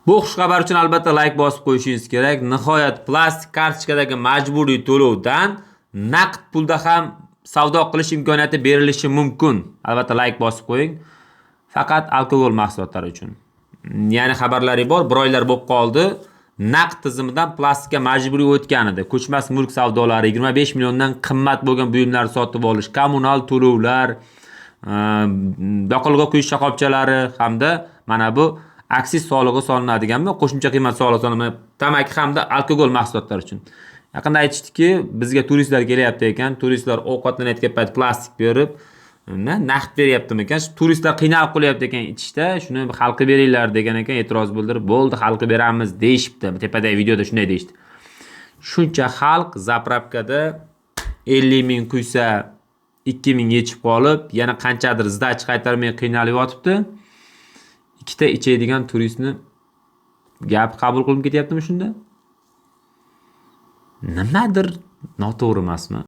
Bu xushxabar uchun albatta like bosib qo'yishingiz kerak. Nihoyat plastik kartochkadagi majburiy to'lovdan naqd pulda ham savdo qilish imkoniyati berilishi mumkin. Albatta like bosib qo'ying. Faqat alkogol mahsulotlari uchun. Ya'ni xabarlari bor, bir oylar bo'lib qoldi. Naqd tizimidan plastikka majburiy o'tgan edi. Ko'chmas mulk savdolari 25 milliondan qimmat bo'lgan buyumlarni sotib olish, kommunal to'lovlar, yoqilg'i quyish shoxobchalari hamda mana bu aksiz solig'i solinadiganmi, qo'shimcha qiymat solig'i solinadi, tamaki hamda alkogol mahsulotlari uchun. Yaqinda aytishdiki, bizga turistlar kelyapti ekan, turistlar ovqatlanayotgan payt plastik berib, naqd beryaptimi ekan, turistlar qiynalib qolyapti ekan ichishda, shuni xalqi beringlar degan ekan, e'tiroz bildirib, bo'ldi xalqi beramiz deyishibdi. Tepadagi videoda shunday deyishdi. Shuncha xalq zapravkada 50 ming quysa 2 ming yechib qolib, yana qanchadir zdach qaytarmay qiynalib yotibdi. Ikkita ichadigan turistni gap qabul qilib ketyaptimi shunda? Nimadir noto'g'ri emasmi?